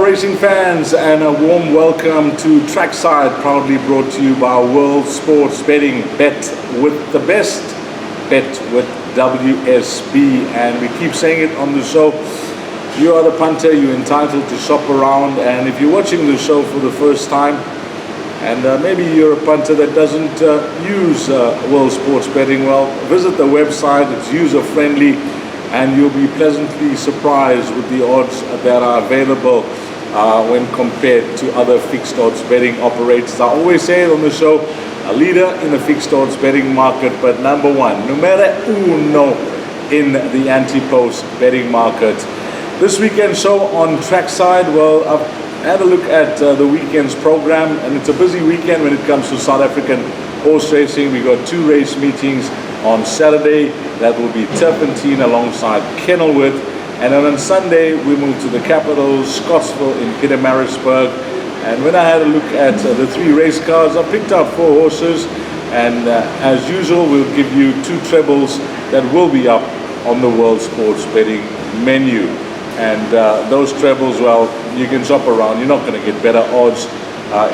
racing fans, and a warm welcome to Trackside, proudly brought to you by World Sports Betting. Bet with the best, bet with WSB. And we keep saying it on the show, you are the punter, you're entitled to shop around. And if you're watching the show for the first time, and maybe you're a punter that doesn't use World Sports Betting, well, visit the website. It's user-friendly, and you'll be pleasantly surprised with the odds that are available when compared to other fixed odds betting operators. I always say it on the show, a leader in the fixed odds betting market, but number one, numero uno in the anti-post betting market. This weekend show on Trackside, well, I've had a look at the weekend's program, and it's a busy weekend when it comes to South African horse racing. We got two race meetings on Saturday. That will be Turpentine alongside Kenilworth, and then on Sunday we move to the capital, Scottsville in Pietermaritzburg. And when I had a look at the three race cars, I picked out four horses, and as usual we'll give you two trebles that will be up on the World Sports Betting menu. And those trebles, well, you can shop around. You're not going to get better odds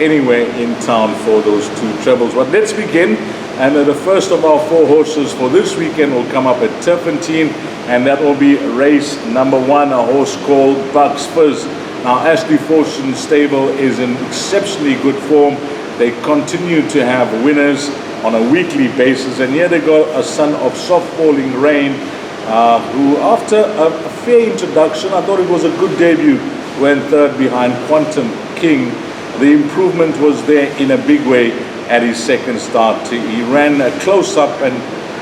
anywhere in town for those two trebles. But let's begin. And the first of our four horses for this weekend will come up at Turpentine, and that will be race number one, a horse called Bucks Fizz. Now, Ashley Fortune's stable is in exceptionally good form. They continue to have winners on a weekly basis, and here they got a son of soft falling rain, who after a fair introduction, I thought it was a good debut, went third behind Quantum King. The improvement was there in a big way at his second start. He ran a close-up, and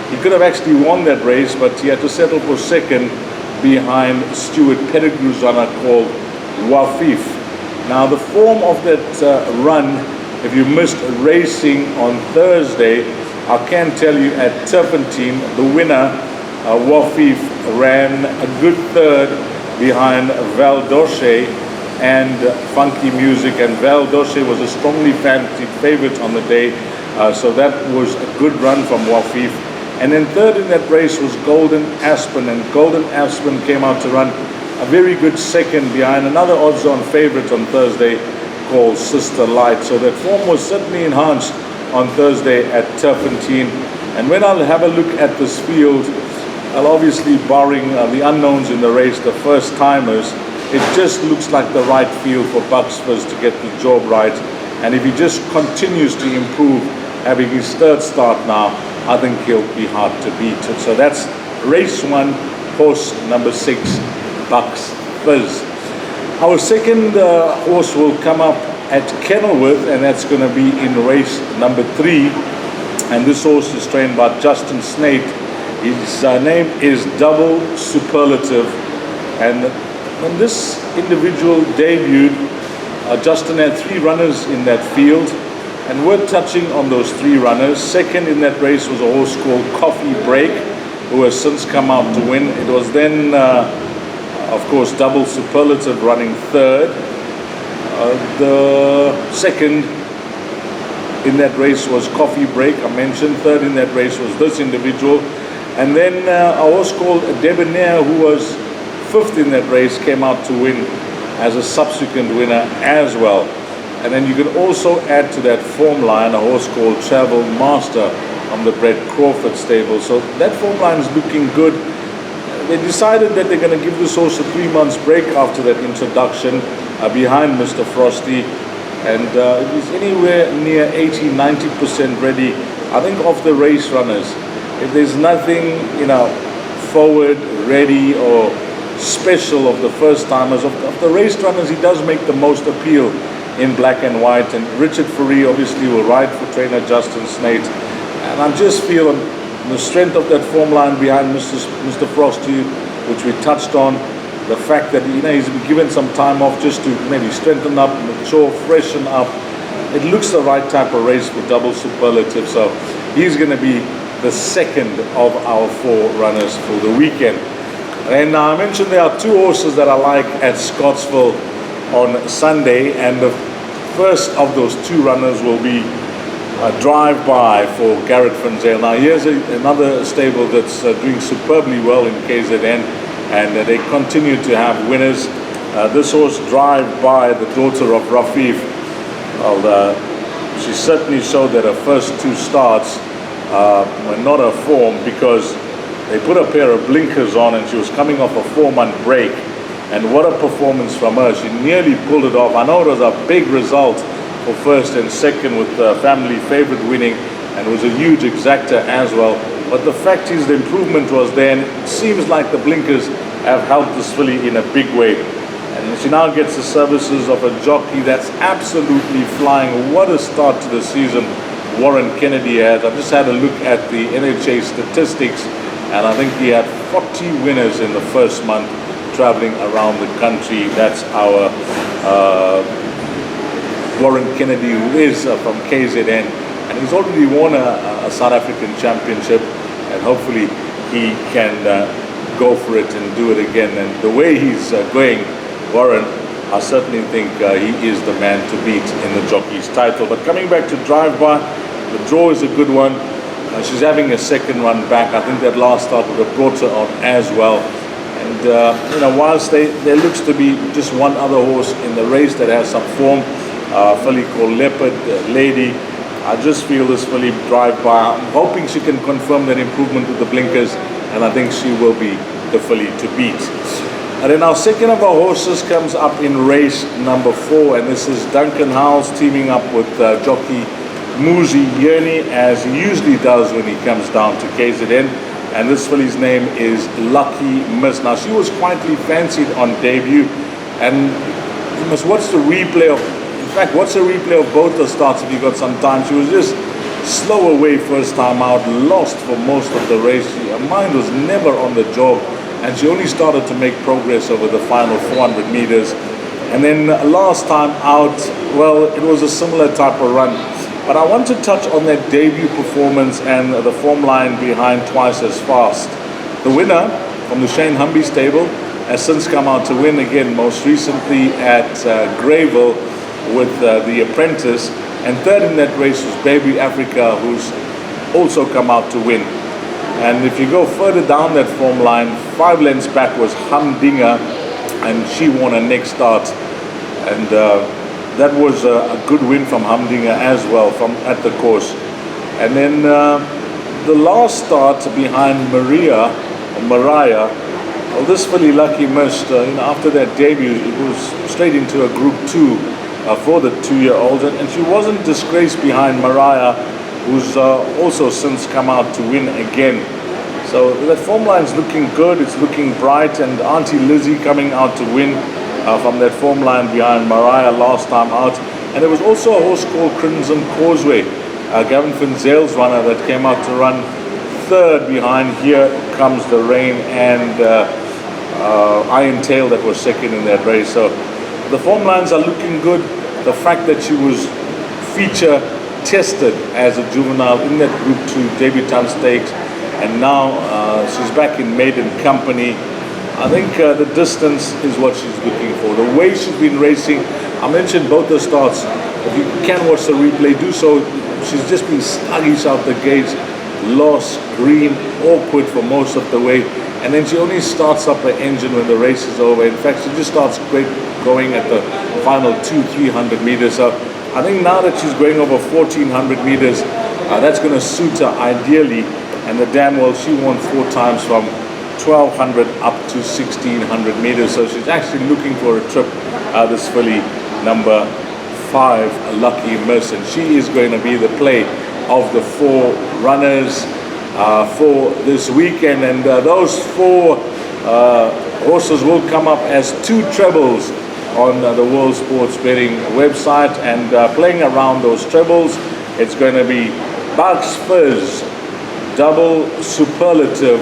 he could have actually won that race, but he had to settle for second behind Stuart Pettigrew's runner called Wafif. Now, the form of that run, if you missed racing on Thursday, I can tell you at Turpentine, the winner, Wafif, ran a good third behind Valdoshe and Funky Music, and Valdoshe was a strongly fancied favorite on the day, so that was a good run from Wafif. And then third in that race was Golden Aspen, and Golden Aspen came out to run a very good second behind another odds-on favorite on Thursday called Sister Light. So that form was certainly enhanced on Thursday at Turpentine. And when I'll have a look at this field, I'll obviously barring the unknowns in the race, the first timers, it just looks like the right field for Bucks Fizz to get the job right. And if he just continues to improve, having his third start now, I think he'll be hard to beat. So that's race one, horse number 6, Bucks Fizz. Our second horse will come up at Kenilworth, and that's going to be in race number 3. And this horse is trained by Justin Snate. His name is Double Superlative, and when this individual debuted, Justin had 3 runners in that field, and we're touching on those 3 runners. Second in that race was a horse called Coffee Break, who has since come out to win. It was then, of course, Double Superlative running third. The second in that race was Coffee Break, I mentioned. Third in that race was this individual. And then a horse called Debonair, who was 5th in that race, came out to win as a subsequent winner as well. And then you can also add to that form line a horse called Travel Master from the Brett Crawford stable. So that form line is looking good. They decided that they're going to give this horse a 3 months break after that introduction behind Mr. Frosty. And if he's anywhere near 80-90% ready, I think of the race runners, if there's nothing, forward, ready, or special of the first timers, of the race runners, he does make the most appeal in black and white. And Richard Fourie obviously will ride for trainer Justin Snate. And I just feel the strength of that form line behind Mr. Frosty, which we touched on, the fact that he's been given some time off just to maybe strengthen up, mature, freshen up. It looks the right type of race for Double Superlative. So he's going to be the second of our 4 runners for the weekend. And I mentioned there are 2 horses that I like at Scottsville on Sunday, and the first of those 2 runners will be a drive-by for Garrett Frenzel. Now here's another stable that's doing superbly well in KZN, and they continue to have winners. This horse, Drive By, the daughter of Rafif, well, she certainly showed that her first two starts were not her form, because they put a pair of blinkers on and she was coming off a 4-month break. And what a performance from her. She nearly pulled it off. I know it was a big result for first and second, with the family favorite winning, and was a huge exactor as well. But the fact is, the improvement was there, and it seems like the blinkers have helped this filly in a big way. And she now gets the services of a jockey that's absolutely flying. What a start to the season Warren Kennedy has. I just had a look at the NHA statistics, and I think he had 40 winners in the first month traveling around the country. That's our Warren Kennedy, who is from KZN, and he's already won a South African championship, and hopefully he can go for it and do it again. And the way he's going, Warren, I certainly think he is the man to beat in the jockey's title. But coming back to Drive By, the draw is a good one. She's having a second run back. I think that last start would have brought her on as well. And you know, whilst there looks to be just one other horse in the race that has some form, a filly called Leopard Lady, I just feel this filly, Drive By, I'm hoping she can confirm that improvement with the blinkers, and I think she will be the filly to beat. And then our second of our horses comes up in race number 4, and this is Duncan Howells teaming up with jockey Muzi Yerni, as he usually does when he comes down to KZN. And this filly's name is Lucky Miss. Now, she was quietly fancied on debut, and you must watch the replay of, in fact, watch the replay of both the starts if you got some time. She was just slow away first time out, lost for most of the race. Her mind was never on the job, and she only started to make progress over the final 400 meters. And then last time out, well, it was a similar type of run. But I want to touch on that debut performance and the form line behind Twice As Fast. The winner from the Shane Humby stable has since come out to win again, most recently at Greyville with The Apprentice. And third in that race was Baby Africa, who's also come out to win. And if you go further down that form line, 5 lengths back was Humdinger, and she won her next start. And that was a good win from Humdinger as well from at the course. And then the last start behind Mariah, well, this filly Lucky Missed, you know, after that debut, it was straight into a Group 2 for the 2-year-olds, and she wasn't disgraced behind Mariah, who's also since come out to win again. So that form line's looking good, it's looking bright, and Auntie Lizzie coming out to win from that form line behind Mariah last time out. And there was also a horse called Crimson Causeway, Gavin Finzel's runner, that came out to run third behind Here Comes the Rain and Iron Tail, that was second in that race. So the form lines are looking good. The fact that she was feature tested as a juvenile in that Group 2 debutante stakes, and now she's back in maiden company. I think the distance is what she's looking for. The way she's been racing, I mentioned both the starts. If you can watch the replay, do so. She's just been sluggish out the gates, lost, green, awkward for most of the way. And then she only starts up her engine when the race is over. In fact, she just starts going at the final 200-300 meters. So I think now that she's going over 1400 meters, that's going to suit her ideally. And the damn well, she won 4 times from 1200 up to 1600 meters. So she's actually looking for a trip, this filly number 5, Lucky Miss. And she is going to be the play of the 4 runners for this weekend. And those 4 horses will come up as 2 trebles on the World Sports Betting website. And playing around those trebles, it's going to be Bucks Fizz, Double Superlative,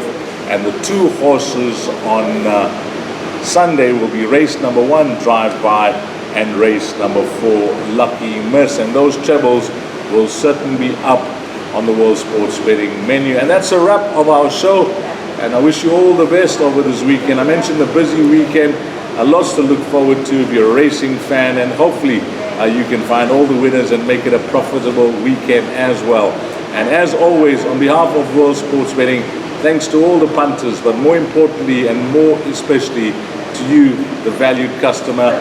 and the 2 horses on Sunday will be race number 1, Drive By, and race number 4, Lucky Miss. And those trebles will certainly be up on the World Sports Betting menu. And that's a wrap of our show, and I wish you all the best over this weekend. I mentioned the busy weekend, lots to look forward to if you're a racing fan, and hopefully you can find all the winners and make it a profitable weekend as well. And as always, on behalf of World Sports Betting, thanks to all the punters, but more importantly and more especially to to you, the valued customer.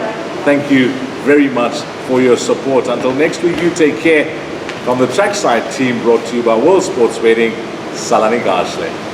Thank you very much for your support. Until next week, you take care. From the Trackside team, brought to you by World Sports Betting, Salani Gashle.